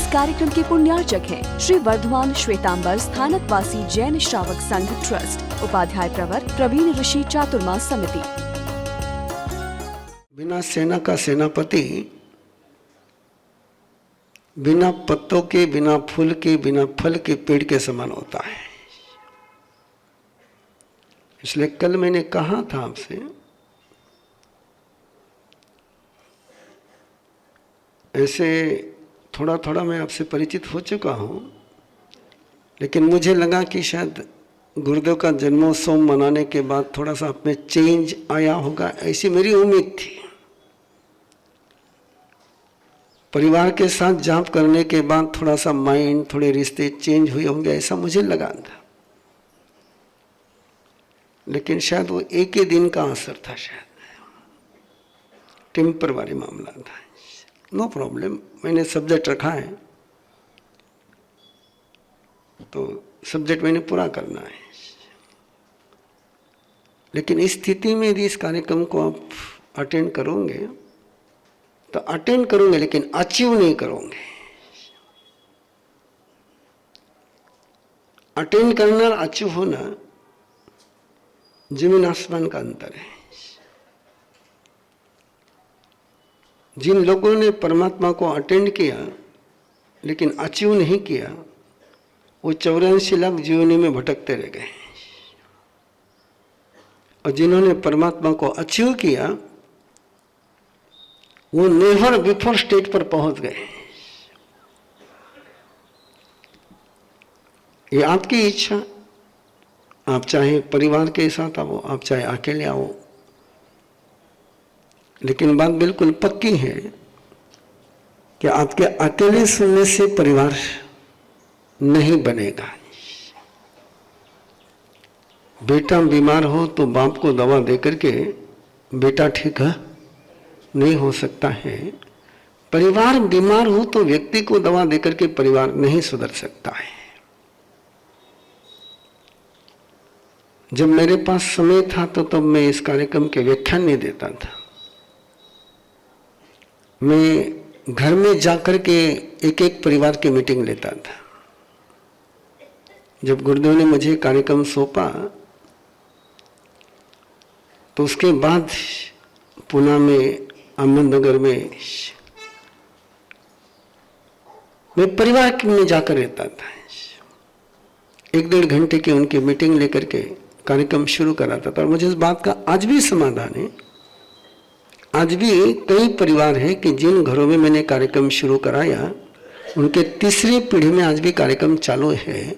कार्यक्रम के पुण्यार्चक हैं श्री वर्धमान श्वेतांबर स्थानकवासी जैन श्रावक संघ ट्रस्ट, उपाध्याय प्रवर प्रवीण ऋषि चातुर्मास समिति। बिना सेना का सेनापति बिना पत्तों के, बिना फूल के, बिना फल के पेड़ के समान होता है। इसलिए कल मैंने कहा था आपसे, ऐसे थोड़ा थोड़ा मैं आपसे परिचित हो चुका हूं, लेकिन मुझे लगा कि शायद गुरुदेव का जन्मोत्सव मनाने के बाद थोड़ा सा आप में चेंज आया होगा, ऐसी मेरी उम्मीद थी। परिवार के साथ जाप करने के बाद थोड़ा सा माइंड, थोड़े रिश्ते चेंज हुए होंगे, ऐसा मुझे लगा था। लेकिन शायद वो एक ही दिन का असर था, शायद टेम्पररी मामला था। नो प्रॉब्लम, मैंने सब्जेक्ट रखा है तो सब्जेक्ट मैंने पूरा करना है। लेकिन इस स्थिति में यदि इस कार्यक्रम को आप अटेंड करोगे तो अटेंड करोगे, लेकिन अचीव नहीं करोगे। अटेंड करना और अचीव होना जमीन आसमान का अंतर है। जिन लोगों ने परमात्मा को अटेंड किया लेकिन अचीव नहीं किया, वो 84 लाख जीवनी में भटकते रह गए। और जिन्होंने परमात्मा को अचीव किया वो नेवर बिफोर स्टेट पर पहुंच गए। ये आपकी इच्छा, आप चाहे परिवार के साथ आओ, आप चाहे अकेले आओ, लेकिन बात बिल्कुल पक्की है कि आपके अकेले सुनने से परिवार नहीं बनेगा। बेटा बीमार हो तो बाप को दवा देकर के बेटा ठीक है नहीं हो सकता है। परिवार बीमार हो तो व्यक्ति को दवा देकर के परिवार नहीं सुधर सकता है। जब मेरे पास समय था तो तब मैं इस कार्यक्रम के व्याख्यान नहीं देता था। मैं घर में जाकर के एक एक परिवार की मीटिंग लेता था। जब गुरुदेव ने मुझे कार्यक्रम सौंपा तो उसके बाद पुणे में, अहमदनगर में मैं परिवार में जाकर रहता था। 1-1.5 घंटे की उनकी मीटिंग लेकर के कार्यक्रम शुरू कराता था। और मुझे इस बात का आज भी समाधान है। आज भी कई परिवार हैं कि जिन घरों में मैंने कार्यक्रम शुरू कराया उनके तीसरी पीढ़ी में आज भी कार्यक्रम चालू है,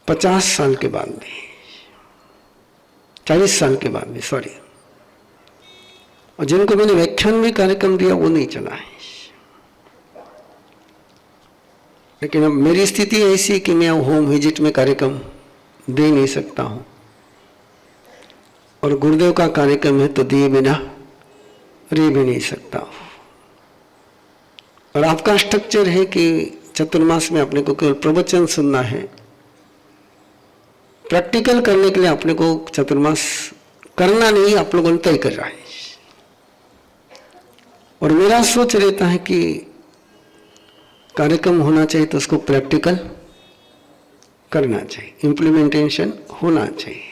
50 साल के बाद भी, 40 साल के बाद भी, सॉरी। और जिनको मैंने व्याख्यान में कार्यक्रम दिया वो नहीं चला है। लेकिन अब मेरी स्थिति ऐसी कि मैं होम विजिट में कार्यक्रम दे नहीं सकता हूं, और गुरुदेव का कार्यक्रम है तो दिए बिना रह भी नहीं सकता हूं। और आपका स्ट्रक्चर है कि चतुर्मास में अपने को केवल प्रवचन सुनना है। प्रैक्टिकल करने के लिए अपने को चतुर्मास करना नहीं, आप लोगों ने तय कर रहा है। और मेरा सोच रहता है कि कार्यक्रम होना चाहिए तो उसको प्रैक्टिकल करना चाहिए, इम्प्लीमेंटेशन होना चाहिए।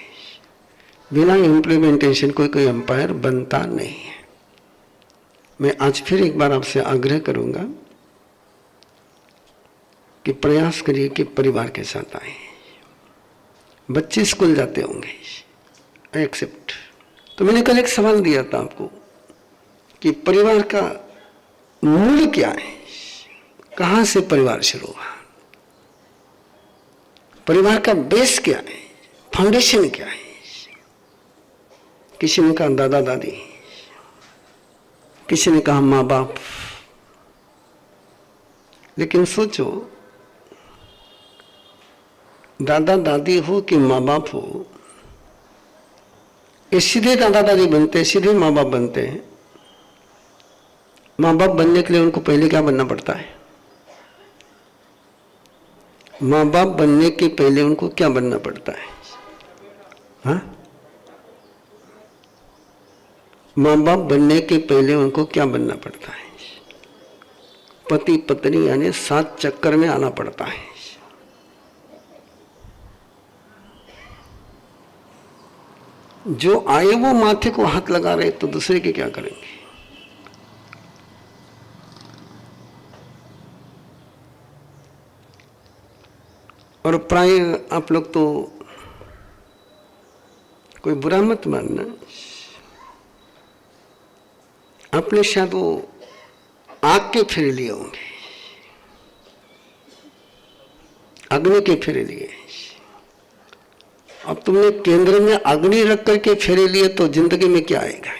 बिना इम्प्लीमेंटेशन कोई एम्पायर बनता नहीं है। मैं आज फिर एक बार आपसे आग्रह करूंगा कि प्रयास करिए कि परिवार के साथ आए। बच्चे स्कूल जाते होंगे, आई एक्सेप्ट। तो मैंने कल एक सवाल दिया था आपको कि परिवार का मूल क्या है, कहां से परिवार शुरू हुआ, परिवार का बेस क्या है, फाउंडेशन क्या है। किसी ने कहा दादा दादी, किसी ने कहा माँ बाप। लेकिन सोचो, दादा दादी हो कि माँ बाप हो, ये सीधे दादा दादी बनते हैं, सीधे माँ बाप बनते हैं। माँ बाप बनने के लिए उनको पहले क्या बनना पड़ता है? माँ बाप बनने के पहले उनको क्या बनना पड़ता है? हाँ, माँ बाप बनने के पहले उनको क्या बनना पड़ता है? पति पत्नी यानी 7 चक्कर में आना पड़ता है। जो आए वो माथे को हाथ लगा रहे तो दूसरे के क्या करेंगे। और प्राय आप लोग तो कोई बुरा मत मानना, आपने शायद वो आग के फेरे लिए होंगे, अग्नि के फेरे लिए। अब तुमने केंद्र में अग्नि रख करके फेरे लिए तो जिंदगी में क्या आएगा।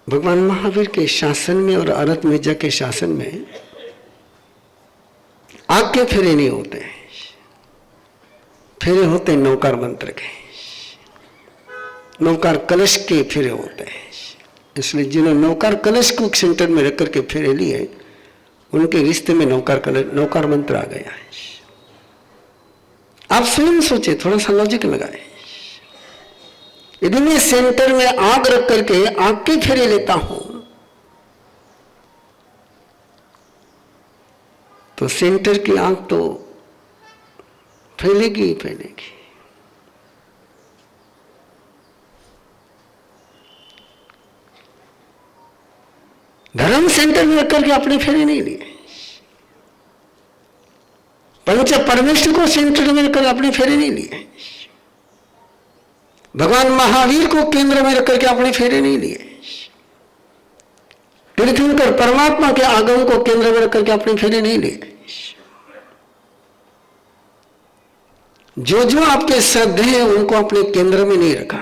भगवान महावीर के शासन में और अरत मिर्जा के शासन में आग के फेरे नहीं होते, फेरे होते नौकार मंत्र के, नौकार कलश के फेरे होते हैं। इसलिए जिन्होंने नौकार कलश को सेंटर में रख करके फेरे लिए उनके रिश्ते में नौकार मंत्र आ गया है। आप स्वयं सोचे, थोड़ा सा लॉजिक लगाए। यदि मैं सेंटर में आग रख करके आग के फेरे लेता हूं तो सेंटर की आग तो फैलेगी ही फैलेगी। धर्म सेंटर में रख करके अपने फेरे नहीं लिए, पंच परमेश्वर को सेंटर में रखकर अपने फेरे नहीं लिए, भगवान महावीर को केंद्र में रख करके अपने फेरे नहीं लिए, तीर्थंकर परमात्मा के आगम को केंद्र में रख करके अपने फेरे नहीं लिए। जो जो आपके श्रद्धे हैं उनको अपने केंद्र में नहीं रखा।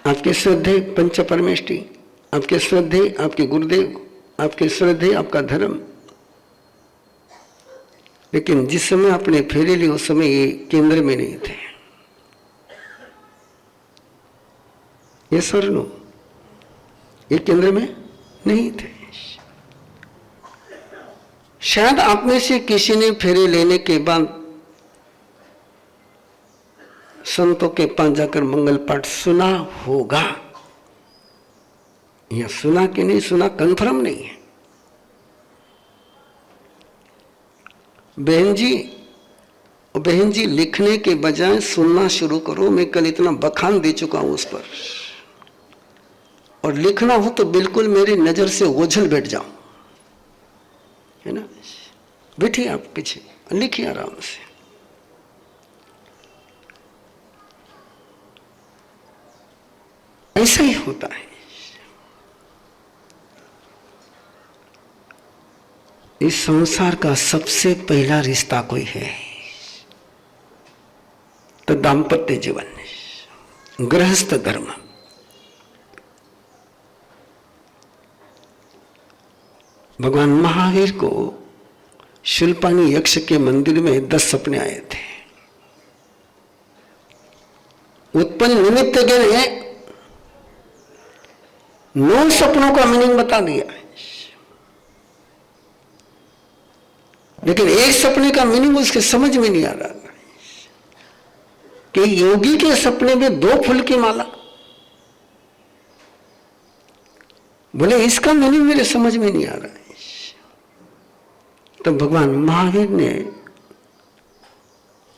आपके श्रद्धे पंच परमेष्टि, आपके श्रद्धे आपके गुरुदेव, आपके श्रद्धे आपका धर्म, लेकिन जिस समय आपने फेरे लिए उस समय ये केंद्र में नहीं थे। ये स्वर्ण ये केंद्र में नहीं थे। शायद आप में से किसी ने फेरे लेने के बाद संतों के पास जाकर मंगल पाठ सुना होगा, या सुना कि नहीं सुना कंफर्म नहीं है। बहन जी लिखने के बजाय सुनना शुरू करो। मैं कल इतना बखान दे चुका हूं उस पर, और लिखना हो तो बिल्कुल मेरी नजर से ओझल बैठ जाओ, है ना। बैठिए आप पीछे, लिखिए आराम से। ऐसा ही होता है। इस संसार का सबसे पहला रिश्ता कोई है तो दाम्पत्य जीवन, गृहस्थ धर्म। भगवान महावीर को शूलपाणी यक्ष के मंदिर में 10 सपने आए थे। उत्पन्न निमित्त के ने 9 सपनों का मीनिंग बता दिया, लेकिन एक सपने का मीनिंग उसके समझ में नहीं आ रहा कि योगी के सपने में 2 फूल की माला। बोले इसका मीनिंग मेरे समझ में नहीं आ रहा है। तो भगवान महावीर ने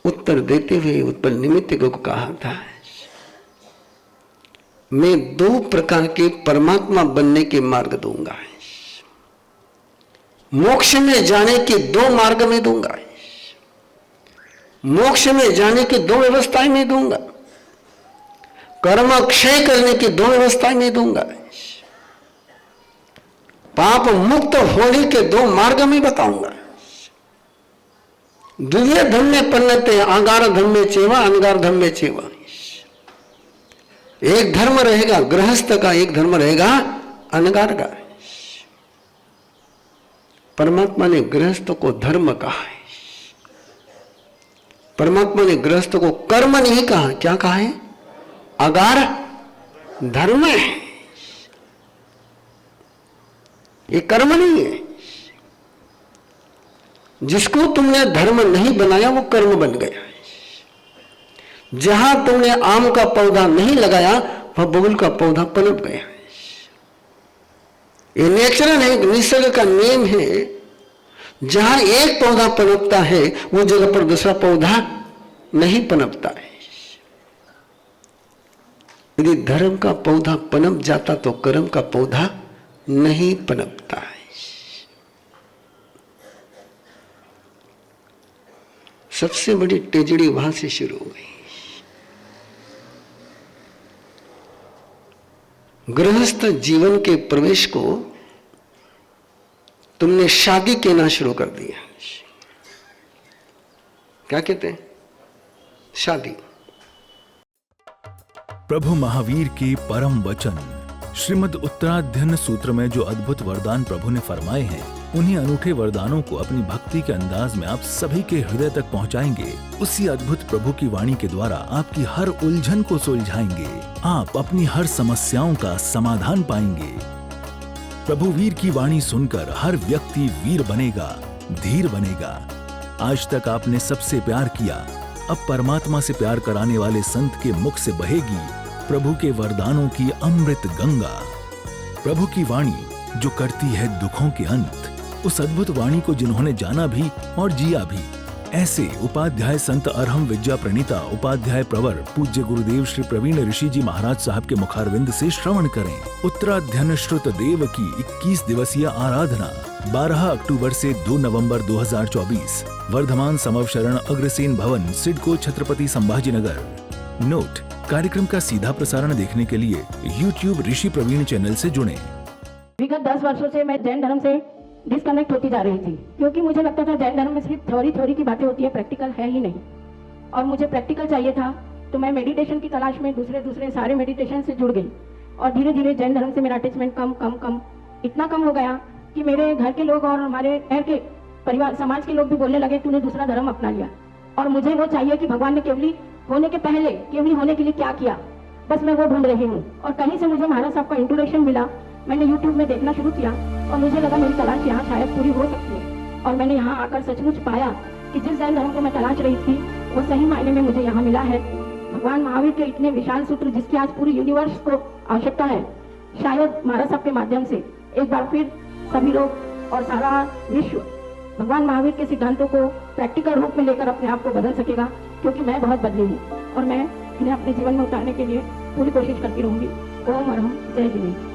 उत्तर देते हुए उत्पल निमित्त को कहा था, मैं 2 प्रकार के परमात्मा बनने के मार्ग दूंगा। मोक्ष में जाने के 2 मार्ग में दूंगा, मोक्ष में जाने की 2 व्यवस्थाएं मैं दूंगा, कर्म क्षय करने की 2 व्यवस्थाएं मैं दूंगा, पाप मुक्त होने के 2 मार्ग में बताऊंगा। द्वितीय धम्मे पन्नते आगार धम्मे चेवा अनगार धम्मे चेवा। एक धर्म रहेगा गृहस्थ का, एक धर्म रहेगा अनगार का। परमात्मा ने गृहस्थ को धर्म कहा है, परमात्मा ने गृहस्थ को कर्म नहीं कहा। क्या कहा है? अगार धर्म है, ये कर्म नहीं है। जिसको तुमने धर्म नहीं बनाया वो कर्म बन गया। जहां तुमने आम का पौधा नहीं लगाया वह बबूल का पौधा पनप गया। ये नेचुरल है, निसर्ग का नियम है। जहां एक पौधा पनपता है वो जगह पर दूसरा पौधा नहीं पनपता है। यदि धर्म का पौधा पनप जाता तो कर्म का पौधा नहीं पनपता है। सबसे बड़ी ट्रेजेडी वहां से शुरू हो गई। गृहस्थ जीवन के प्रवेश को तुमने शादी कहना शुरू कर दिया। क्या कहते हैं? शादी। प्रभु महावीर के परम वचन श्रीमद् उत्तराध्ययन सूत्र में जो अद्भुत वरदान प्रभु ने फरमाए हैं, उन्हीं अनूठे वरदानों को अपनी भक्ति के अंदाज में आप सभी के हृदय तक पहुंचाएंगे। उसी अद्भुत प्रभु की वाणी के द्वारा आपकी हर उलझन को सुलझाएंगे। आप अपनी हर समस्याओं का समाधान पाएंगे। प्रभु वीर की वाणी सुनकर हर व्यक्ति वीर बनेगा, धीर बनेगा। आज तक आपने सबसे प्यार किया, अब परमात्मा से प्यार कराने वाले संत के मुख से बहेगी प्रभु के वरदानों की अमृत गंगा। प्रभु की वाणी जो करती है दुखों के अंत, उस अद्भुत वाणी को जिन्होंने जाना भी और जिया भी, ऐसे उपाध्याय संत अरहम विद्या प्रणीता उपाध्याय प्रवर पूज्य गुरुदेव श्री प्रवीण ऋषि जी महाराज साहब के मुखारविंद से श्रवण करें। उत्तराध्ययन श्रुत देव की 21 दिवसीय आराधना 12 अक्टूबर से 2 नवंबर 2024 वर्धमान समवशरण अग्रसेन भवन, सिडको, छत्रपति संभाजीनगर। नोट: कार्यक्रम का सीधा प्रसारण देखने के लिए YouTube ऋषि प्रवीण चैनल से जुड़ें। विगत 10 वर्षों से मैं जैन धर्म से डिस्कनेक्ट होती जा रही थी, क्योंकि मुझे लगता था जैन धर्म में सिर्फ थ्योरी की बातें होती है, प्रैक्टिकल है ही नहीं। और मुझे प्रैक्टिकल चाहिए था, तो मैं मेडिटेशन की तलाश में दूसरे सारे मेडिटेशन से जुड़ गई। और धीरे धीरे जैन धर्म से मेरा अटैचमेंट कम इतना कम हो गया कि मेरे घर के लोग और हमारे घर के परिवार समाज के लोग भी बोलने लगे तूने दूसरा धर्म अपना लिया। और मुझे वो चाहिए कि भगवान ने केवली होने के पहले केवली होने के लिए क्या किया, बस मैं वो ढूंढ रही हूँ। और कहीं से मुझे महाराज साहब का इंट्रोडक्शन मिला, मैंने YouTube में देखना शुरू किया और मुझे लगा मेरी तलाश यहाँ शायद पूरी हो सकती है। और मैंने यहाँ आकर सचमुच पाया कि जिस जैन धर्म को मैं तलाश रही थी वो सही मायने में मुझे यहाँ मिला है। भगवान महावीर के इतने विशाल सूत्र जिसकी आज पूरी यूनिवर्स को आवश्यकता है, शायद महाराज साहब के माध्यम से एक बार फिर सभी लोग और सारा विश्व भगवान महावीर के सिद्धांतों को प्रैक्टिकल रूप में लेकर अपने आप को बदल सकेगा। क्योंकि मैं बहुत बदली हूँ और मैं इन्हें अपने जीवन में उतारने के लिए पूरी कोशिश करती रहूंगी। ओम अरहम जय जिने।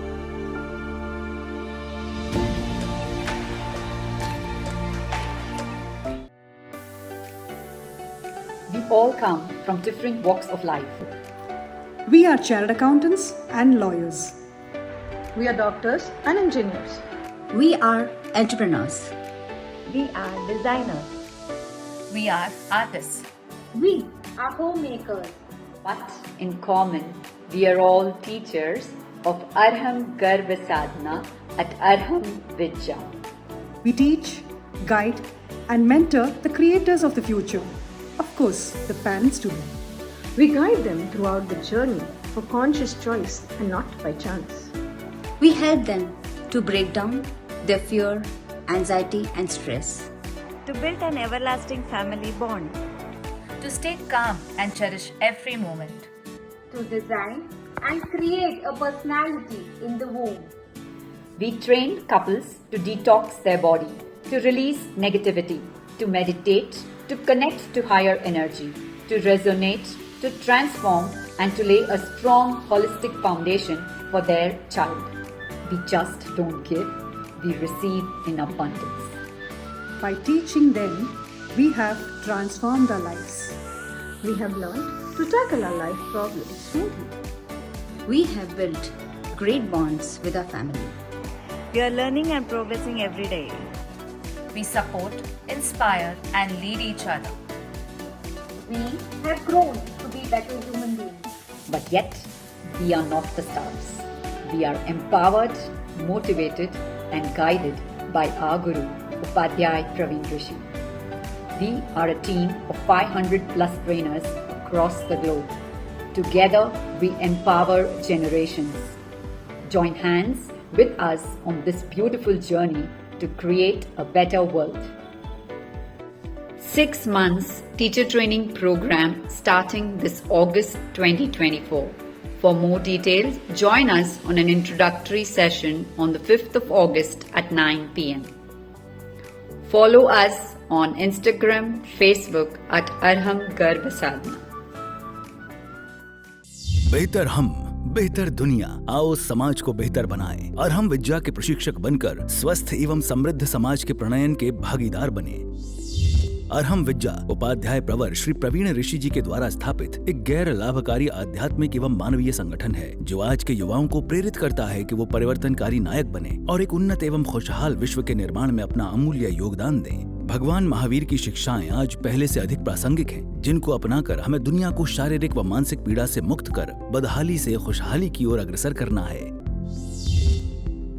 We all come from different walks of life. We are chartered accountants and lawyers. We are doctors and engineers. We are entrepreneurs. We are designers. We are artists. We are homemakers. But in common, we are all teachers of Arham Garva Sadhana at Arham Vidya. We teach, guide, and mentor the creators of the future. Of course, the parents too. We guide them throughout the journey for conscious choice and not by chance. We help them to break down their fear, anxiety, and stress. To build an everlasting family bond. To stay calm and cherish every moment. To design and create a personality in the womb. We train couples to detox their body, to release negativity, to meditate, to connect to higher energy, to resonate, to transform, and to lay a strong holistic foundation for their child. We just don't give, we receive in abundance. By teaching them, we have transformed our lives. We have learned to tackle our life problems smoothly. We have built great bonds with our family. We are learning and progressing every day. We support, inspire, and lead each other. We have grown to be better human beings. But yet, we are not the stars. We are empowered, motivated, and guided by our Guru, Upadhyay Praveen Rishi. We are a team of 500 plus trainers across the globe. Together, we empower generations. Join hands with us on this beautiful journey to create a better world. 6 months teacher training program starting this August 2024. For more details, join us on an introductory session on the 5th of August at 9 p.m. Follow us on Instagram, Facebook at Arham Garb Sadhana. बेहतर हम, बेहतर दुनिया। आओ समाज को बेहतर बनाएं। अरहम विद्या के प्रशिक्षक बनकर स्वस्थ एवं समृद्ध समाज के प्रणयन के भागीदार बने। अरहम विद्या उपाध्याय प्रवर श्री प्रवीण ऋषि जी के द्वारा स्थापित एक गैर लाभकारी आध्यात्मिक एवं मानवीय संगठन है, जो आज के युवाओं को प्रेरित करता है कि वो परिवर्तनकारी नायक बने और एक उन्नत एवं खुशहाल विश्व के निर्माण में अपना अमूल्य योगदान दें। भगवान महावीर की शिक्षाएं आज पहले से अधिक प्रासंगिक हैं, जिनको अपनाकर हमें दुनिया को शारीरिक व मानसिक पीड़ा से मुक्त कर बदहाली से खुशहाली की ओर अग्रसर करना है।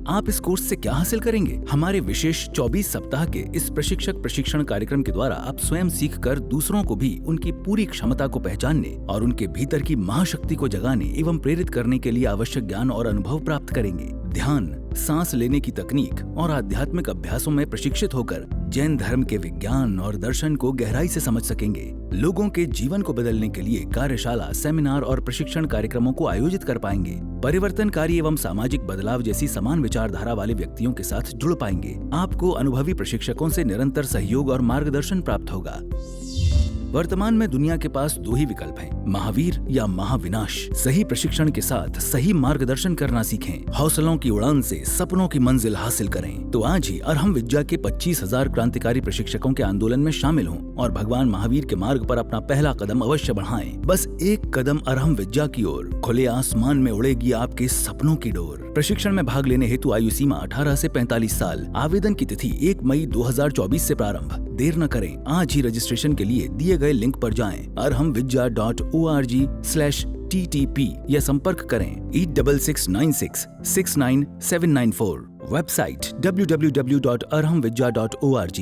आप इस कोर्स से क्या हासिल करेंगे? हमारे विशेष 24 सप्ताह के इस प्रशिक्षक प्रशिक्षण कार्यक्रम के द्वारा आप स्वयं सीखकर दूसरों को भी उनकी पूरी क्षमता को पहचानने और उनके भीतर की महाशक्ति को जगाने एवं प्रेरित करने के लिए आवश्यक ज्ञान और अनुभव प्राप्त करेंगे। ध्यान, सांस लेने की तकनीक और आध्यात्मिक अभ्यासों में प्रशिक्षित होकर जैन धर्म के विज्ञान और दर्शन को गहराई से समझ सकेंगे। लोगों के जीवन को बदलने के लिए कार्यशाला, सेमिनार और प्रशिक्षण कार्यक्रमों को आयोजित कर पाएंगे। परिवर्तनकारी एवं सामाजिक बदलाव जैसी समान विचारधारा वाले व्यक्तियों के साथ जुड़ पाएंगे। आपको अनुभवी प्रशिक्षकों से निरंतर सहयोग और मार्गदर्शन प्राप्त होगा। वर्तमान में दुनिया के पास 2 ही विकल्प हैं, महावीर या महाविनाश। सही प्रशिक्षण के साथ सही मार्गदर्शन करना सीखें। हौसलों की उड़ान से सपनों की मंजिल हासिल करें। तो आज ही अरहम विद्या के 25,000 क्रांतिकारी प्रशिक्षकों के आंदोलन में शामिल हों और भगवान महावीर के मार्ग पर अपना पहला कदम अवश्य बढ़ाएं। बस एक कदम अरहम विद्या की ओर, खुले आसमान में उड़ेगी आपके सपनों की डोर। प्रशिक्षण में भाग लेने हेतु आयु सीमा 18 से 45 साल। आवेदन की तिथि 1 मई 2024 से प्रारंभ। देर न करें, आज ही रजिस्ट्रेशन के लिए दिए गए लिंक पर जाएं arhamvidya.org/ttp या संपर्क करें 8669669794। Website www.arhamvidya.org।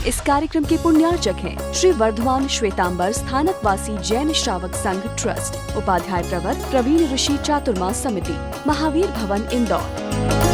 इस कार्यक्रम के पुण्यार्चक हैं श्री वर्धमान श्वेतांबर स्थानकवासी जैन श्रावक संघ ट्रस्ट, उपाध्याय प्रवर प्रवीण ऋषि चातुर्मास समिति, महावीर भवन, इंदौर।